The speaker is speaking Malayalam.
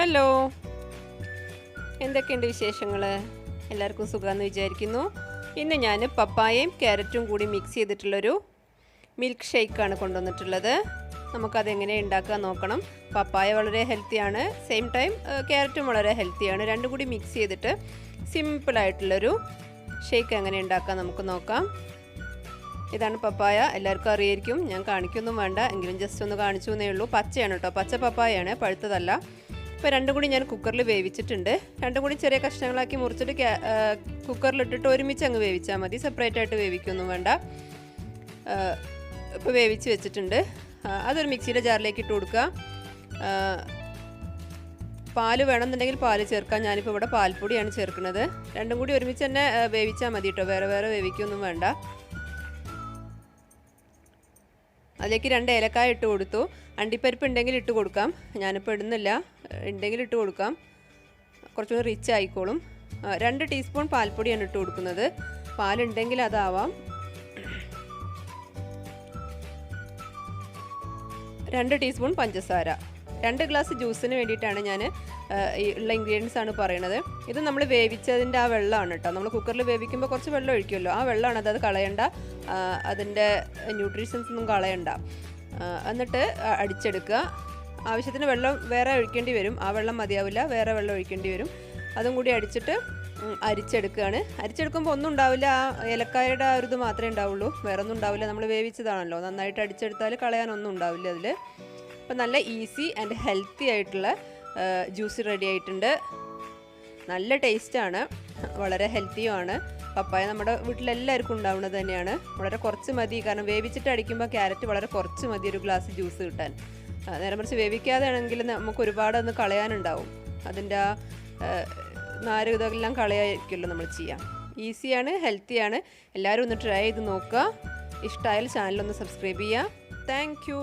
ഹലോ, എന്തൊക്കെയുണ്ട് വിശേഷങ്ങൾ? എല്ലാവർക്കും സുഖമാണെന്ന് വിചാരിക്കുന്നു. ഇന്ന് ഞാൻ പപ്പായയും ക്യാരറ്റും കൂടി മിക്സ് ചെയ്തിട്ടുള്ളൊരു മിൽക്ക് ഷേക്കാണ് കൊണ്ടുവന്നിട്ടുള്ളത്. നമുക്കതെങ്ങനെ ഉണ്ടാക്കാൻ നോക്കണം. പപ്പായ വളരെ ഹെൽത്തിയാണ്, സെയിം ടൈം ക്യാരറ്റും വളരെ ഹെൽത്തിയാണ്. രണ്ടും കൂടി മിക്സ് ചെയ്തിട്ട് സിമ്പിളായിട്ടുള്ളൊരു ഷേക്ക് എങ്ങനെ ഉണ്ടാക്കാൻ നമുക്ക് നോക്കാം. ഇതാണ് പപ്പായ, എല്ലാവർക്കും അറിയായിരിക്കും, ഞാൻ കാണിക്കൊന്നും വേണ്ട, എങ്കിലും ജസ്റ്റ് ഒന്ന് കാണിച്ചു എന്നേ ഉള്ളൂ. പച്ചയാണ് കേട്ടോ, പച്ച പപ്പായയാണ്, പഴുത്തതല്ല. ഇപ്പോൾ രണ്ടും കൂടി ഞാൻ കുക്കറിൽ വേവിച്ചിട്ടുണ്ട്. രണ്ടും കൂടി ചെറിയ കഷ്ണങ്ങളാക്കി മുറിച്ചിട്ട് കുക്കറിലിട്ടിട്ട് ഒരുമിച്ച് അങ്ങ് വേവിച്ചാൽ മതി, സെപ്പറേറ്റ് ആയിട്ട് വേവിക്കൊന്നും വേണ്ട. ഇപ്പോൾ വേവിച്ച് വെച്ചിട്ടുണ്ട്. അതൊരു മിക്സിയുടെ ജാറിലേക്ക് ഇട്ട് കൊടുക്കുക. പാല് വേണമെന്നുണ്ടെങ്കിൽ പാല് ചേർക്കാം. ഞാനിപ്പോൾ ഇവിടെ പാൽപ്പൊടിയാണ് ചേർക്കുന്നത്. രണ്ടും കൂടി ഒരുമിച്ച് തന്നെ വേവിച്ചാൽ മതി കേട്ടോ, വേറെ വേറെ വേവിക്കൊന്നും വേണ്ട. അതിലേക്ക് 2 ഏലക്കായ ഇട്ട് കൊടുത്തു. അണ്ടിപ്പരിപ്പ് ഉണ്ടെങ്കിൽ ഇട്ട് കൊടുക്കാം, ഞാനിപ്പോൾ ഇടുന്നില്ല. ഉണ്ടെങ്കിൽ ഇട്ട് കൊടുക്കാം, കുറച്ചുകൂടി റിച്ച് ആയിക്കോളും. 2 ടീസ്പൂൺ പാൽപ്പൊടിയാണ് ഇട്ട് കൊടുക്കുന്നത്. പാലുണ്ടെങ്കിൽ അതാവാം. 2 ടീസ്പൂൺ പഞ്ചസാര. 2 ഗ്ലാസ് ജ്യൂസിന് വേണ്ടിയിട്ടാണ് ഞാൻ ഉള്ള ഇൻഗ്രീഡിയൻസ് ആണ് പറയുന്നത്. ഇത് നമ്മൾ വേവിച്ചതിൻ്റെ ആ വെള്ളമാണ് കേട്ടോ. നമ്മൾ കുക്കറിൽ വേവിക്കുമ്പോൾ കുറച്ച് വെള്ളം ഒഴിക്കുമല്ലോ, ആ വെള്ളമാണ്. അത് കളയണ്ട, അതിൻ്റെ ന്യൂട്രീഷൻസ് ഒന്നും കളയണ്ട. എന്നിട്ട് അടിച്ചെടുക്കുക. ആവശ്യത്തിന് വെള്ളം വേറെ ഒഴിക്കേണ്ടി വരും, ആ വെള്ളം മതിയാവില്ല, വേറെ വെള്ളം ഒഴിക്കേണ്ടി വരും. അതും കൂടി അടിച്ചിട്ട് അരിച്ചെടുക്കുകയാണ്. അരിച്ചെടുക്കുമ്പോൾ ഒന്നും ഉണ്ടാവില്ല, ആ ഏലക്കായുടെ ആ ഒരു ഇത് മാത്രമേ ഉണ്ടാവുള്ളൂ, വേറെ ഒന്നും ഉണ്ടാവില്ല. നമ്മൾ വേവിച്ചതാണല്ലോ, നന്നായിട്ട് അടിച്ചെടുത്താൽ കളയാനൊന്നും ഉണ്ടാവില്ല അതിൽ. അപ്പം നല്ല ഈസി ആൻഡ് ഹെൽത്തി ആയിട്ടുള്ള ജ്യൂസ് റെഡി ആയിട്ടുണ്ട്. നല്ല ടേസ്റ്റാണ്, വളരെ ഹെൽത്തിയുമാണ്. പപ്പായ നമ്മുടെ വീട്ടിലെല്ലാവർക്കും ഉണ്ടാവുന്നത് തന്നെയാണ്. വളരെ കുറച്ച് മതി, കാരണം വേവിച്ചിട്ട് അടിക്കുമ്പോൾ ക്യാരറ്റ് വളരെ കുറച്ച് മതി ഒരു ഗ്ലാസ് ജ്യൂസ് കിട്ടാൻ. നേരെ മറിച്ച് വേവിക്കാതെ ആണെങ്കിൽ നമുക്ക് ഒരുപാടൊന്ന് കളയാനുണ്ടാവും. അതിൻ്റെ ആ നാര് ഇതെല്ലാം കളയായിരിക്കുമല്ലോ നമ്മൾ ചെയ്യാം. ഈസിയാണ്, ഹെൽത്തിയാണ്. എല്ലാവരും ഒന്ന് ട്രൈ ചെയ്ത് നോക്കുക. ഇഷ്ടമായാൽ ചാനലൊന്ന് സബ്സ്ക്രൈബ് ചെയ്യുക. Thank you.